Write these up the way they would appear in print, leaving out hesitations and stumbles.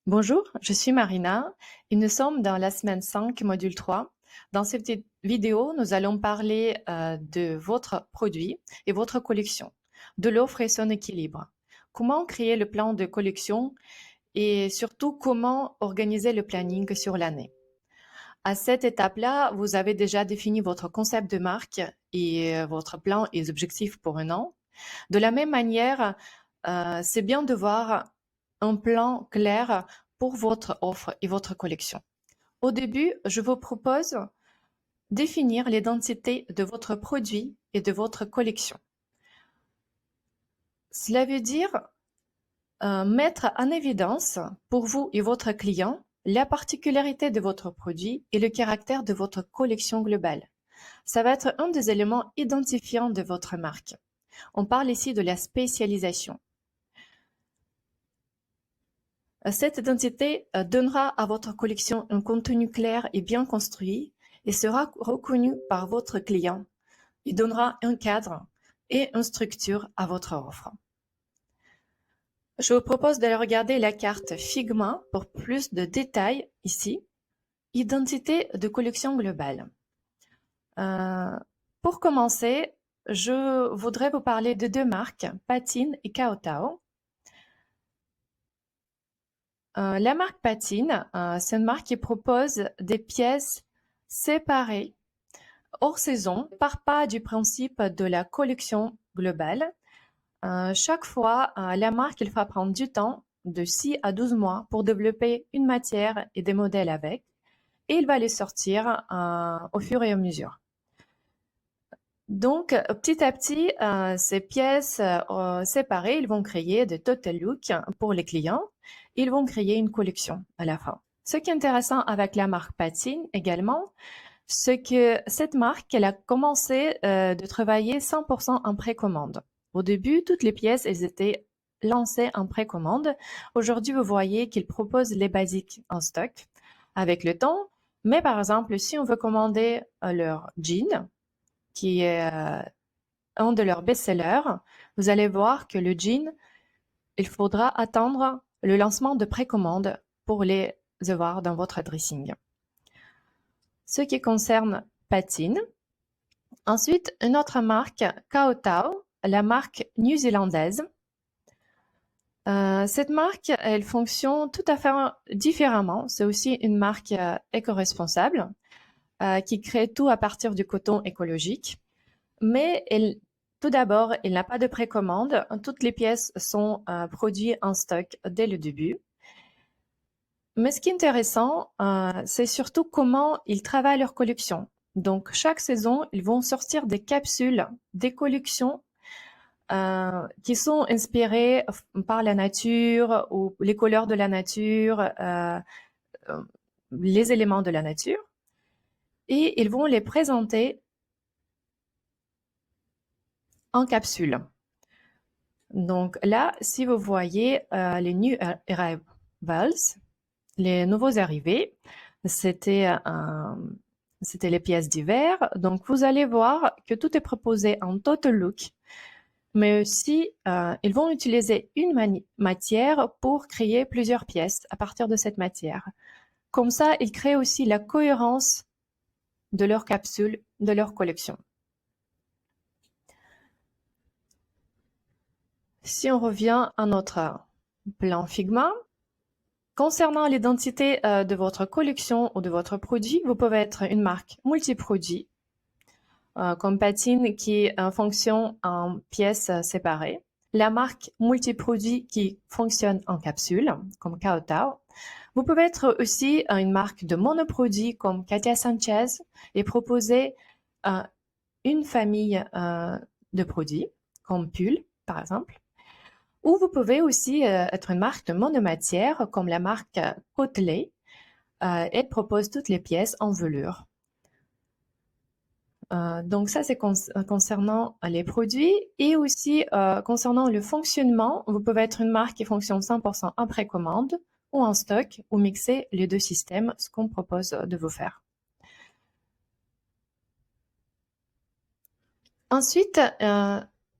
Bonjour, je suis Marina et nous sommes dans la semaine 5, module 3. Dans cette petite vidéo, nous allons parler de votre produit et votre collection, de l'offre et son équilibre. Comment créer le plan de collection et surtout comment organiser le planning sur l'année. À cette étape-là, vous avez déjà défini votre concept de marque et votre plan et objectifs pour un an. De la même manière, c'est bien de voir un plan clair pour votre offre et votre collection. Au début, je vous propose définir l'identité de votre produit et de votre collection. Cela veut dire mettre en évidence pour vous et votre client la particularité de votre produit et le caractère de votre collection globale. Ça va être un des éléments identifiants de votre marque. On parle ici de la spécialisation. Cette identité donnera à votre collection un contenu clair et bien construit et sera reconnu par votre client. Il donnera un cadre et une structure à votre offre. Je vous propose de regarder la carte Figma pour plus de détails ici. Identité de collection globale. Pour commencer, je voudrais vous parler de deux marques, Patine et Kaotao. La marque Patine, c'est une marque qui propose des pièces séparées hors saison, part pas du principe de la collection globale. Chaque fois, la marque il va prendre du temps, de 6 à 12 mois, pour développer une matière et des modèles avec, et il va les sortir au fur et à mesure. Donc, petit à petit, ces pièces séparées, ils vont créer de total look pour les clients. Ils vont créer une collection à la fin. Ce qui est intéressant avec la marque Patine également, c'est que cette marque, elle a commencé de travailler 100% en précommande. Au début, toutes les pièces, elles étaient lancées en précommande. Aujourd'hui, vous voyez qu'ils proposent les basiques en stock avec le temps. Mais par exemple, si on veut commander leur jean, qui est un de leurs best-sellers, vous allez voir que le jean, il faudra attendre le lancement de précommande pour les avoir dans votre dressing. Ce qui concerne Patine. Ensuite, une autre marque, Kaotao, la marque new-zélandaise. Cette marque, elle fonctionne tout à fait différemment. C'est aussi une marque éco-responsable qui crée tout à partir du coton écologique. Mais tout d'abord, il n'a pas de précommande. Toutes les pièces sont produites en stock dès le début. Mais ce qui est intéressant, c'est surtout comment ils travaillent leur collection. Donc, chaque saison, ils vont sortir des capsules, des collections qui sont inspirées par la nature ou les couleurs de la nature, les éléments de la nature. Et ils vont les présenter en capsule. Donc là, si vous voyez les new arrivals, les nouveaux arrivés, c'était les pièces d'hiver. Donc vous allez voir que tout est proposé en total look, mais aussi ils vont utiliser une matière pour créer plusieurs pièces à partir de cette matière. Comme ça, ils créent aussi la cohérence de leur capsule, de leur collection. Si on revient à notre plan Figma, concernant l'identité de votre collection ou de votre produit, vous pouvez être une marque multiproduit, comme Patine qui fonctionne en pièces séparées. La marque multiproduit qui fonctionne en capsule, comme Kaotao. Vous pouvez être aussi une marque de monoproduit comme Katia Sanchez et proposer une famille de produits, comme Pull, par exemple. Ou vous pouvez aussi être une marque de monomatière comme la marque Cotley. Elle propose toutes les pièces en velours. Donc ça, c'est concernant les produits et aussi concernant le fonctionnement. Vous pouvez être une marque qui fonctionne 100% en précommande ou en stock ou mixer les deux systèmes, ce qu'on propose de vous faire. Ensuite,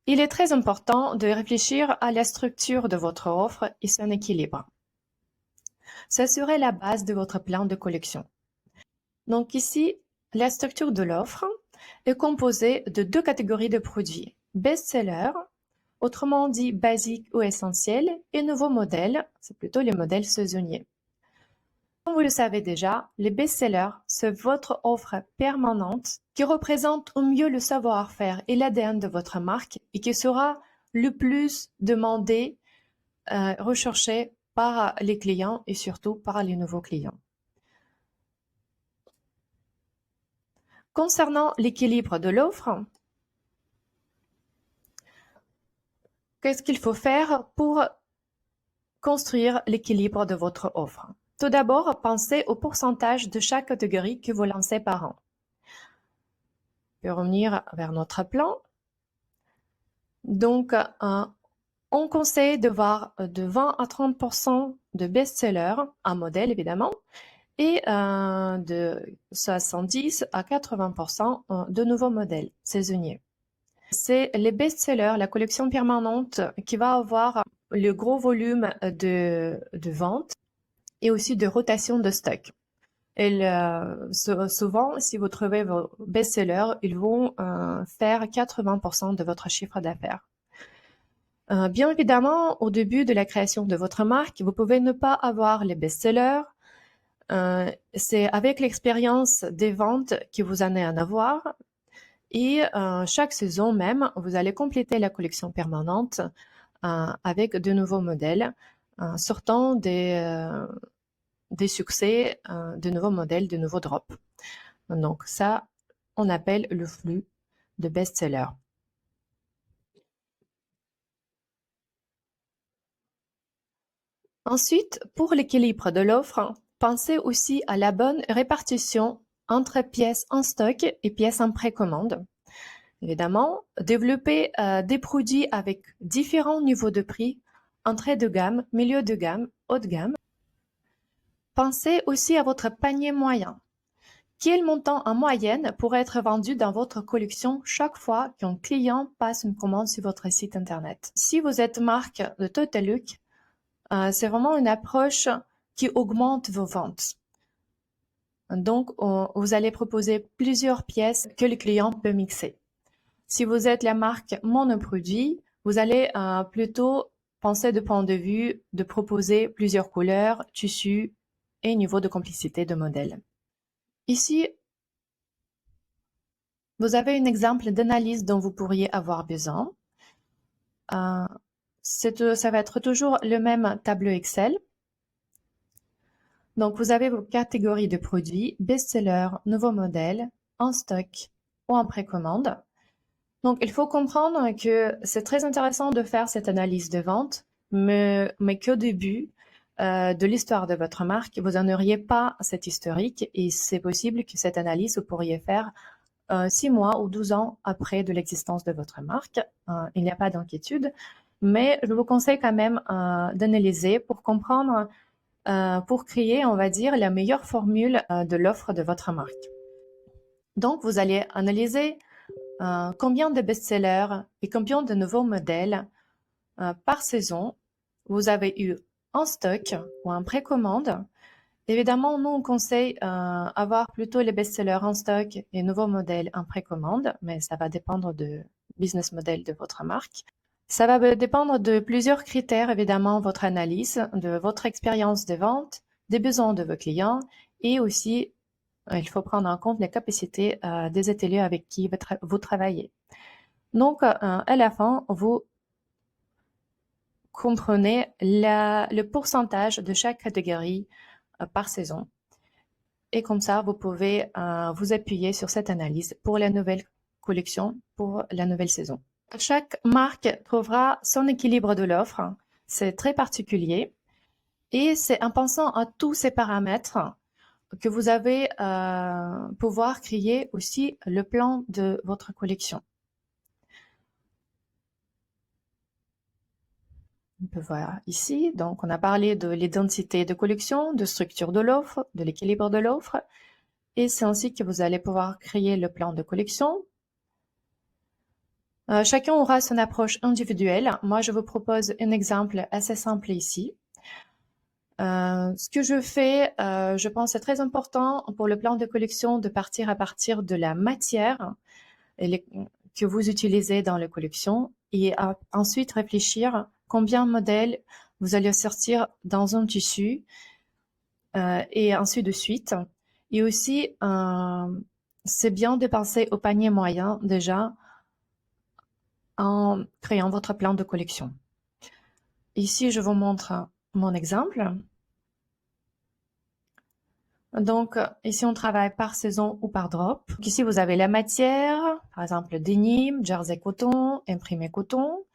il est très important de réfléchir à la structure de votre offre et son équilibre. Ça serait la base de votre plan de collection. Donc ici, la structure de l'offre est composée de deux catégories de produits. Best-seller, autrement dit basique ou essentiel, et nouveaux modèles, c'est plutôt les modèles saisonniers. Comme vous le savez déjà, les best-sellers, c'est votre offre permanente qui représente au mieux le savoir-faire et l'ADN de votre marque et qui sera le plus demandé, recherché par les clients et surtout par les nouveaux clients. Concernant l'équilibre de l'offre, qu'est-ce qu'il faut faire pour construire l'équilibre de votre offre? Tout d'abord, pensez au pourcentage de chaque catégorie que vous lancez par an. Je vais revenir vers notre plan. Donc, on conseille de voir de 20 à 30% de best-sellers, un modèle évidemment, et de 70 à 80% de nouveaux modèles saisonniers. C'est les best-sellers, la collection permanente, qui va avoir le gros volume de ventes et aussi de rotation de stock. Et souvent, si vous trouvez vos best-sellers, ils vont faire 80% de votre chiffre d'affaires. Bien évidemment, au début de la création de votre marque, vous pouvez ne pas avoir les best-sellers. C'est avec l'expérience des ventes que vous en allez en avoir. Et chaque saison même, vous allez compléter la collection permanente avec de nouveaux modèles, sortant des succès, de nouveaux modèles, de nouveaux drops. Donc ça, on appelle le flux de best-seller. Ensuite, pour l'équilibre de l'offre, pensez aussi à la bonne répartition entre pièces en stock et pièces en précommande. Évidemment, développez des produits avec différents niveaux de prix, entrée de gamme, milieu de gamme, haut de gamme. Pensez aussi à votre panier moyen. Quel montant en moyenne pourrait être vendu dans votre collection chaque fois qu'un client passe une commande sur votre site internet? Si vous êtes marque de Total Look, c'est vraiment une approche qui augmente vos ventes. Donc, vous allez proposer plusieurs pièces que le client peut mixer. Si vous êtes la marque monoproduit, vous allez plutôt penser de point de vue de proposer plusieurs couleurs, tissus et niveau de complicité de modèle. Ici, vous avez un exemple d'analyse dont vous pourriez avoir besoin. Ça va être toujours le même tableau Excel. Donc, vous avez vos catégories de produits, best-seller, nouveaux modèles, en stock ou en précommande. Donc, il faut comprendre que c'est très intéressant de faire cette analyse de vente, mais qu'au début de l'histoire de votre marque, vous n'en auriez pas cet historique et c'est possible que cette analyse, vous pourriez faire 6 mois ou 12 ans après de l'existence de votre marque. Il n'y a pas d'inquiétude, mais je vous conseille quand même d'analyser pour comprendre, pour créer, on va dire, la meilleure formule de l'offre de votre marque. Donc, vous allez analyser combien de best-sellers et combien de nouveaux modèles par saison vous avez eu en stock ou en précommande. Évidemment, nous, on conseille avoir plutôt les best-sellers en stock et nouveaux modèles en précommande, mais ça va dépendre du business model de votre marque. Ça va dépendre de plusieurs critères, évidemment, votre analyse, de votre expérience de vente, des besoins de vos clients et aussi il faut prendre en compte les capacités des ateliers avec qui vous travaillez. Donc, à la fin, vous comprenez le pourcentage de chaque catégorie par saison. Et comme ça, vous pouvez vous appuyer sur cette analyse pour la nouvelle collection, pour la nouvelle saison. Chaque marque trouvera son équilibre de l'offre. C'est très particulier. Et c'est en pensant à tous ces paramètres que vous avez pouvoir créer aussi le plan de votre collection. On peut voir ici, donc on a parlé de l'identité de collection, de structure de l'offre, de l'équilibre de l'offre, et c'est ainsi que vous allez pouvoir créer le plan de collection. Chacun aura son approche individuelle. Moi, je vous propose un exemple assez simple ici. Ce que je fais, je pense c'est très important pour le plan de collection de partir à partir de la matière que vous utilisez dans la collection et ensuite réfléchir combien de modèles vous allez sortir dans un tissu et ainsi de suite. Et aussi, c'est bien de penser au panier moyen déjà en créant votre plan de collection. Ici, je vous montre mon exemple. Donc, ici, on travaille par saison ou par drop. Donc, ici, vous avez la matière, par exemple, denim, jersey coton, imprimé coton,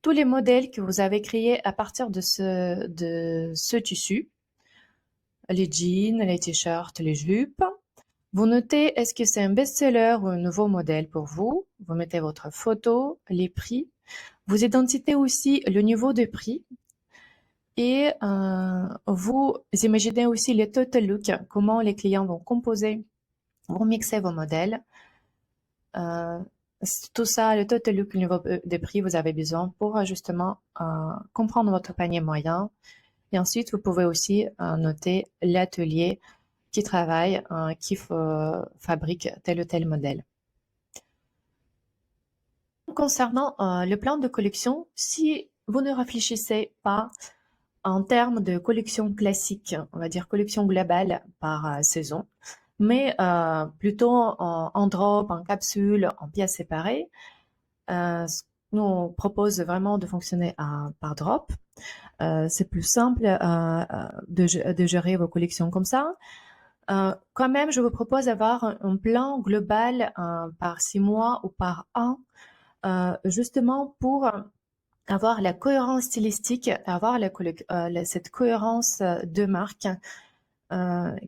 tous les modèles que vous avez créés à partir de ce tissu, les jeans, les t-shirts, les jupes. Vous notez, est-ce que c'est un best-seller ou un nouveau modèle pour vous? Vous mettez votre photo, les prix. Vous identifiez aussi le niveau de prix. Et vous imaginez aussi les total look, comment les clients vont composer, vont mixer vos modèles. Tout ça, le total look, le niveau de prix, vous avez besoin pour justement comprendre votre panier moyen. Et ensuite, vous pouvez aussi noter l'atelier qui travaille, qui fabrique tel ou tel modèle. Concernant le plan de collection, si vous ne réfléchissez pas en termes de collection classique, on va dire collection globale par saison, mais plutôt en drop, en capsule, en pièces séparées, nous on propose vraiment de fonctionner par drop. C'est plus simple de gérer vos collections comme ça. Quand même, je vous propose d'avoir un plan global par 6 mois ou par an, justement pour avoir la cohérence stylistique, avoir cette cohérence de marque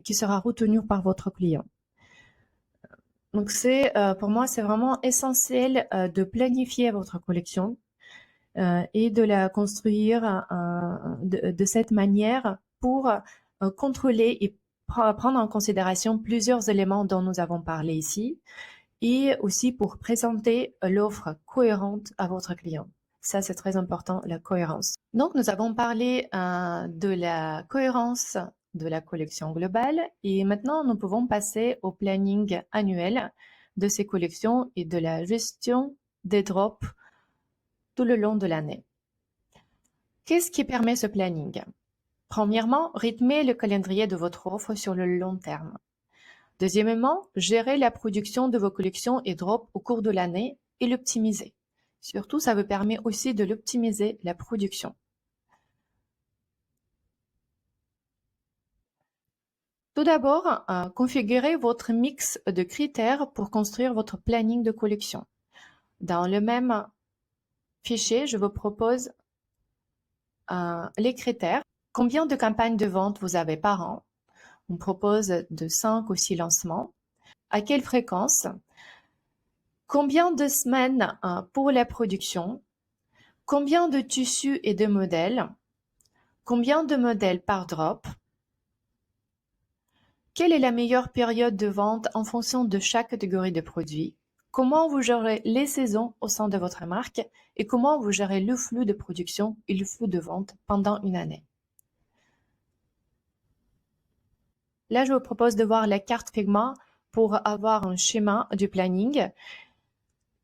qui sera retenue par votre client. Donc pour moi, c'est vraiment essentiel de planifier votre collection et de la construire de cette manière pour contrôler et prendre en considération plusieurs éléments dont nous avons parlé ici et aussi pour présenter l'offre cohérente à votre client. Ça, c'est très important, la cohérence. Donc, nous avons parlé de la cohérence de la collection globale et maintenant, nous pouvons passer au planning annuel de ces collections et de la gestion des drops tout le long de l'année. Qu'est-ce qui permet ce planning? Premièrement, rythmer le calendrier de votre offre sur le long terme. Deuxièmement, gérer la production de vos collections et drops au cours de l'année et l'optimiser. Surtout, ça vous permet aussi de l'optimiser, la production. Tout d'abord, configurez votre mix de critères pour construire votre planning de collection. Dans le même fichier, je vous propose les critères. Combien de campagnes de vente vous avez par an? On propose de 5 ou 6 lancements. À quelle fréquence? Combien de semaines pour la production? Combien de tissus et de modèles? Combien de modèles par drop? Quelle est la meilleure période de vente en fonction de chaque catégorie de produits? Comment vous gérez les saisons au sein de votre marque et comment vous gérez le flux de production et le flux de vente pendant une année? Là, je vous propose de voir la carte Figma pour avoir un schéma du planning.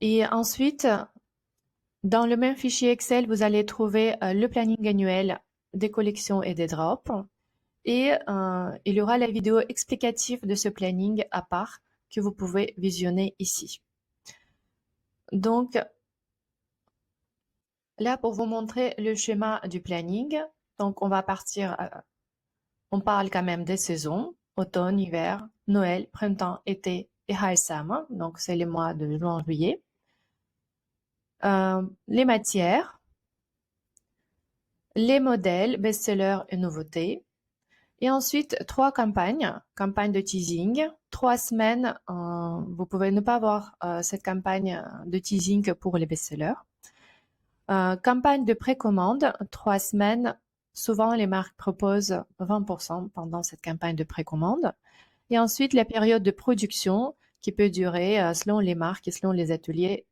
Et ensuite, dans le même fichier Excel, vous allez trouver le planning annuel des collections et des drops. Et il y aura la vidéo explicative de ce planning à part que vous pouvez visionner ici. Donc, là, pour vous montrer le schéma du planning, donc on va partir, on parle quand même des saisons, automne, hiver, Noël, printemps, été et high summer, donc c'est les mois de juin, juillet. Les matières, les modèles, best-sellers et nouveautés. Et ensuite, 3 campagnes. Campagne de teasing, 3 semaines. Vous pouvez ne pas avoir cette campagne de teasing pour les best-sellers. Campagne de précommande, 3 semaines. Souvent, les marques proposent 20% pendant cette campagne de précommande. Et ensuite, la période de production qui peut durer, selon les marques et selon les ateliers,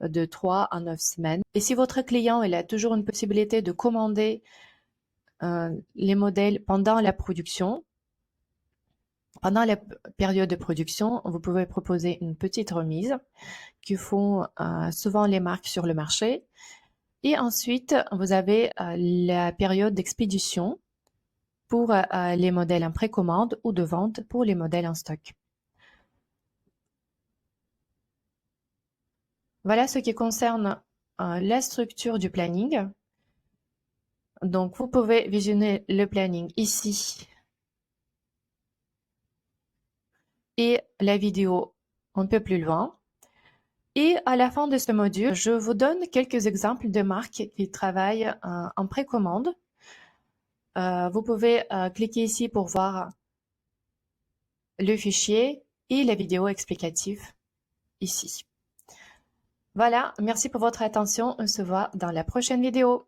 de 3 à 9 semaines. Et si votre client il a toujours une possibilité de commander les modèles pendant la production. Pendant la période de production, vous pouvez proposer une petite remise que font souvent les marques sur le marché. Et ensuite, vous avez la période d'expédition pour les modèles en précommande ou de vente pour les modèles en stock. Voilà ce qui concerne la structure du planning. Donc, vous pouvez visionner le planning ici et la vidéo un peu plus loin. Et à la fin de ce module, je vous donne quelques exemples de marques qui travaillent en précommande. Vous pouvez cliquer ici pour voir le fichier et la vidéo explicative ici. Voilà, merci pour votre attention. On se voit dans la prochaine vidéo.